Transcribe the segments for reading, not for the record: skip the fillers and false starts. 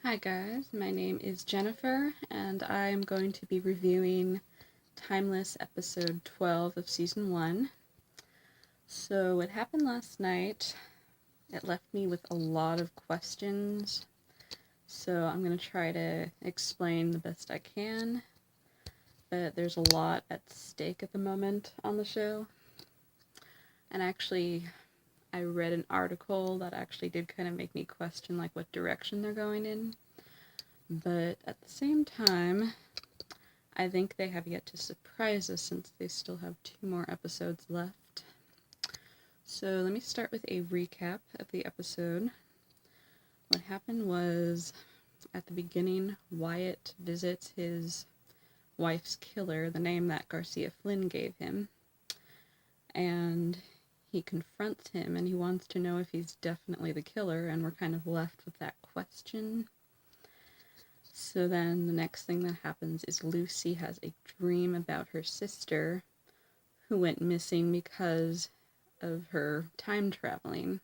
Hi guys, my name is Jennifer, and I'm going to be reviewing Timeless episode 12 of season 1. So what happened last night, it left me with a lot of questions, so I'm going to try to explain the best I can, but there's a lot at stake at the moment on the show. And actually, I read an article that actually did kind of make me question like what direction they're going in. But at the same time, I think they have yet to surprise us since they still have 2 more episodes left. So let me start with a recap of the episode. What happened was, at the beginning, Wyatt visits his wife's killer, the name that Garcia Flynn gave him, and he confronts him and he wants to know if he's definitely the killer, and we're kind of left with that question. So then the next thing that happens is Lucy has a dream about her sister who went missing because of her time traveling.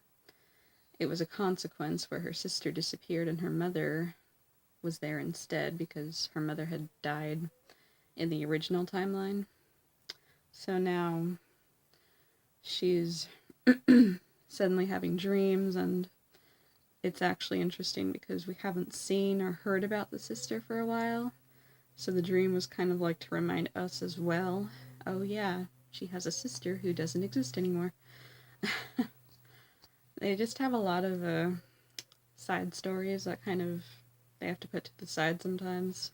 It was a consequence where her sister disappeared and her mother was there instead because her mother had died in the original timeline. So now she's suddenly having dreams, and it's actually interesting because we haven't seen or heard about the sister for a while. So the dream was kind of like to remind us as well, oh yeah, she has a sister who doesn't exist anymore. They just have a lot of side stories that kind of they have to put to the side sometimes.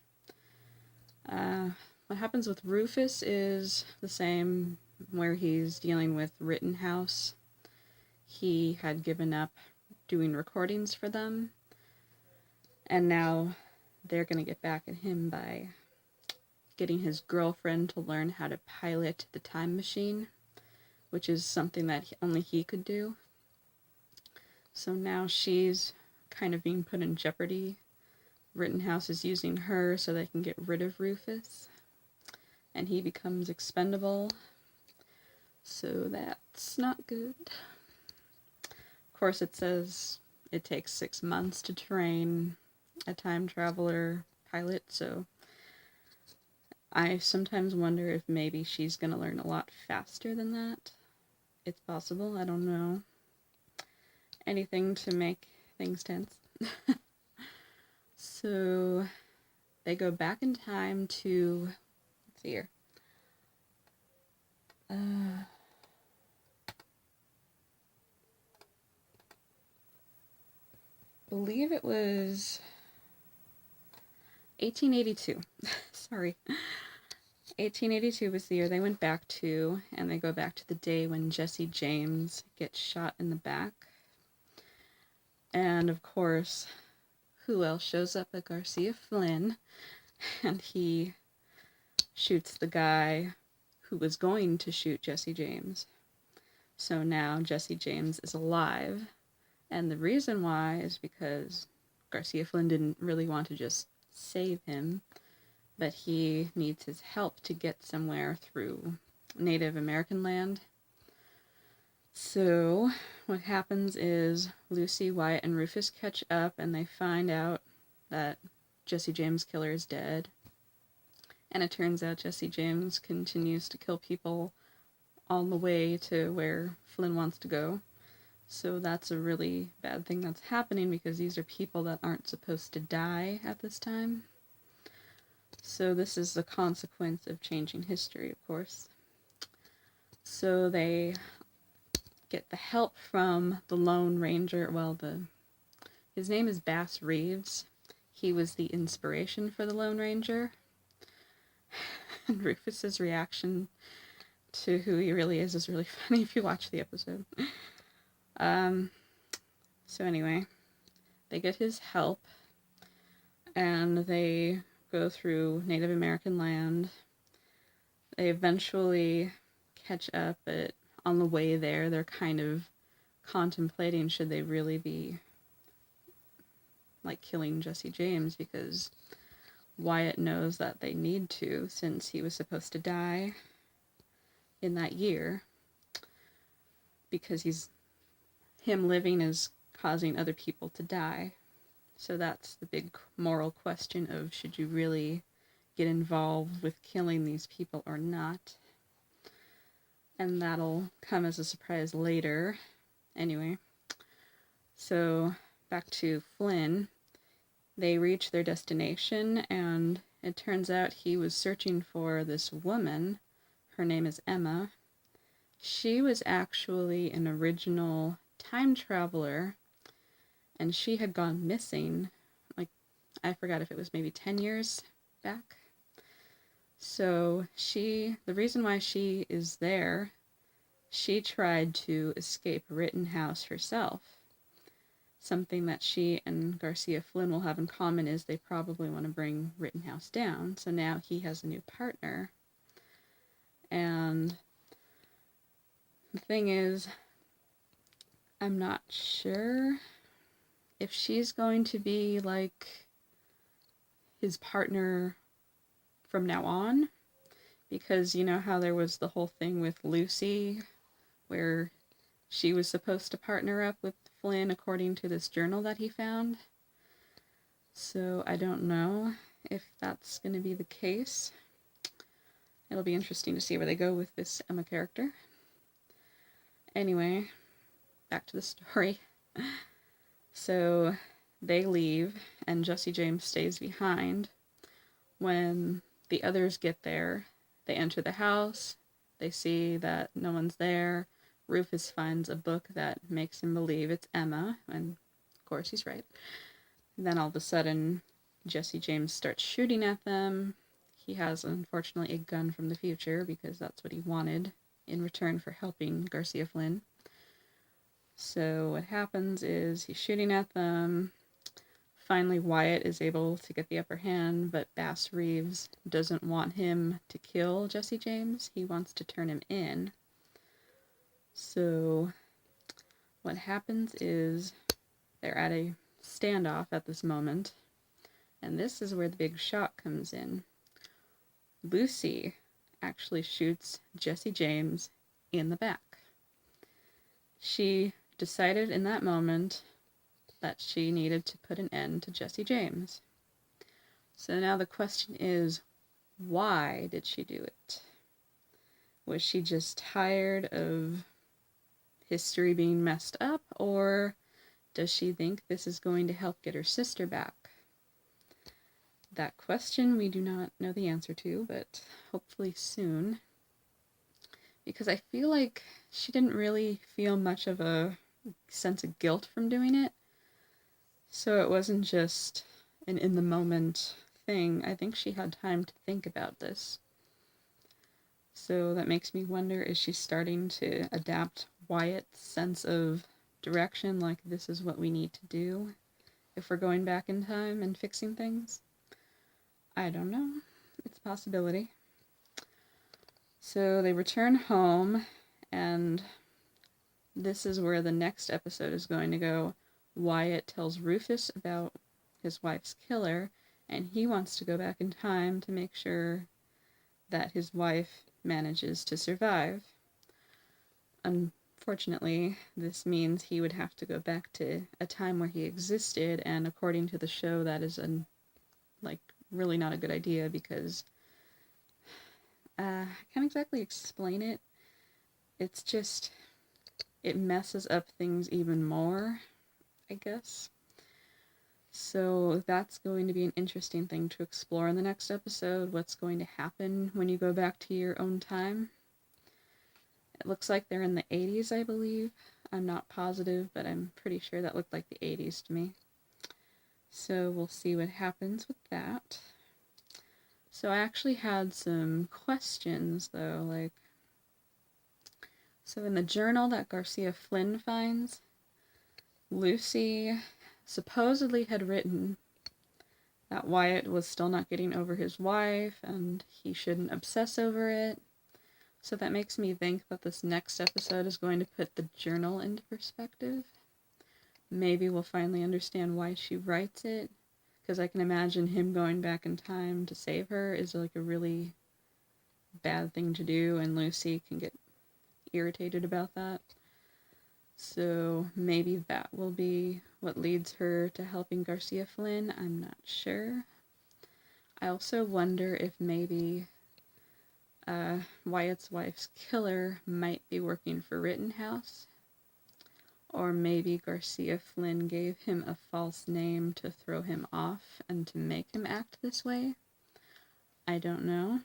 What happens with Rufus is the same, where he's dealing with Rittenhouse. He had given up doing recordings for them, and now they're going to get back at him by getting his girlfriend to learn how to pilot the time machine, which is something that only he could do. So now she's kind of being put in jeopardy. Rittenhouse is using her so they can get rid of Rufus, and he becomes expendable. So that's not good. Of course, it says it takes 6 months to train a time traveler pilot, so I sometimes wonder if maybe she's going to learn a lot faster than that. It's possible, I don't know. Anything to make things tense. So they go back in time to, let's see here. Believe it was 1882. Sorry. 1882 was the year they went back to, and they go back to the day when Jesse James gets shot in the back. And of course, who else shows up but Garcia Flynn, and he shoots the guy who was going to shoot Jesse James. So now Jesse James is alive, and the reason why is because Garcia Flynn didn't really want to just save him, but he needs his help to get somewhere through Native American land. So what happens is Lucy, Wyatt, and Rufus catch up, and they find out that Jesse James' killer is dead. And it turns out Jesse James continues to kill people on the way to where Flynn wants to go. So that's a really bad thing that's happening because these are people that aren't supposed to die at this time. So this is the consequence of changing history, of course. So they get the help from the Lone Ranger. Well, his name is Bass Reeves. He was the inspiration for the Lone Ranger. And Rufus's reaction to who he really is really funny if you watch the episode. So anyway, they get his help, and they go through Native American land. They eventually catch up, but on the way there, they're kind of contemplating should they really be like killing Jesse James, because Wyatt knows that they need to, since he was supposed to die in that year, because him living is causing other people to die. So that's the big moral question of, should you really get involved with killing these people or not? And that'll come as a surprise later. Anyway, so back to Flynn. They reach their destination, and it turns out he was searching for this woman. Her name is Emma. She was actually an original time traveler, and she had gone missing, like, I forgot if it was maybe 10 years back. So the reason why she is there, she tried to escape Rittenhouse herself. Something that she and Garcia Flynn will have in common is they probably want to bring Rittenhouse down. So now he has a new partner. And the thing is, I'm not sure if she's going to be like his partner from now on. Because you know how there was the whole thing with Lucy where she was supposed to partner up with Flynn according to this journal that he found. So I don't know if that's going to be the case. It'll be interesting to see where they go with this Emma character. Anyway, back to the story. So they leave, and Jesse James stays behind. When the others get there, they enter the house. They see that no one's there. Rufus finds a book that makes him believe it's Emma, and of course he's right. And then all of a sudden, Jesse James starts shooting at them. He has, unfortunately, a gun from the future, because that's what he wanted in return for helping Garcia Flynn. So what happens is he's shooting at them. Finally, Wyatt is able to get the upper hand, but Bass Reeves doesn't want him to kill Jesse James. He wants to turn him in. So what happens is they're at a standoff at this moment, and this is where the big shock comes in. Lucy actually shoots Jesse James in the back. She decided in that moment that she needed to put an end to Jesse James. So now the question is, why did she do it? Was she just tired of history being messed up, or does she think this is going to help get her sister back? That question we do not know the answer to, but hopefully soon. Because I feel like she didn't really feel much of a sense of guilt from doing it. So it wasn't just an in-the-moment thing. I think she had time to think about this. So that makes me wonder, is she starting to adapt Wyatt's sense of direction, like this is what we need to do if we're going back in time and fixing things? I don't know. It's a possibility. So they return home, and this is where the next episode is going to go. Wyatt tells Rufus about his wife's killer, and he wants to go back in time to make sure that his wife manages to survive. Unfortunately, this means he would have to go back to a time where he existed, and according to the show, that is really not a good idea, because I can't exactly explain it. It's just, it messes up things even more, I guess. So that's going to be an interesting thing to explore in the next episode. What's going to happen when you go back to your own time? It looks like they're in the 80s, I believe. I'm not positive, but I'm pretty sure that looked like the 80s to me. So we'll see what happens with that. So I actually had some questions, though, so in the journal that Garcia Flynn finds, Lucy supposedly had written that Wyatt was still not getting over his wife, and he shouldn't obsess over it. So that makes me think that this next episode is going to put the journal into perspective. Maybe we'll finally understand why she writes it, because I can imagine him going back in time to save her is a really bad thing to do, and Lucy can get irritated about that. So So maybe that will be what leads her to helping Garcia Flynn. I'm not sure. I also wonder if maybe Wyatt's wife's killer might be working for Rittenhouse. Or maybe Garcia Flynn gave him a false name to throw him off and to make him act this way. I don't know.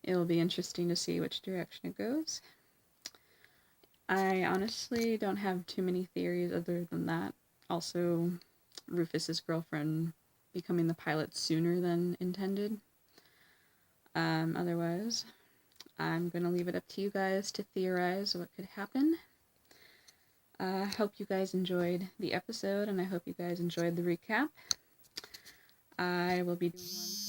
It will be interesting to see which direction it goes. I honestly don't have too many theories other than that. Also, Rufus's girlfriend becoming the pilot sooner than intended. Otherwise, I'm going to leave it up to you guys to theorize what could happen. I hope you guys enjoyed the episode, and I hope you guys enjoyed the recap. I will be doing one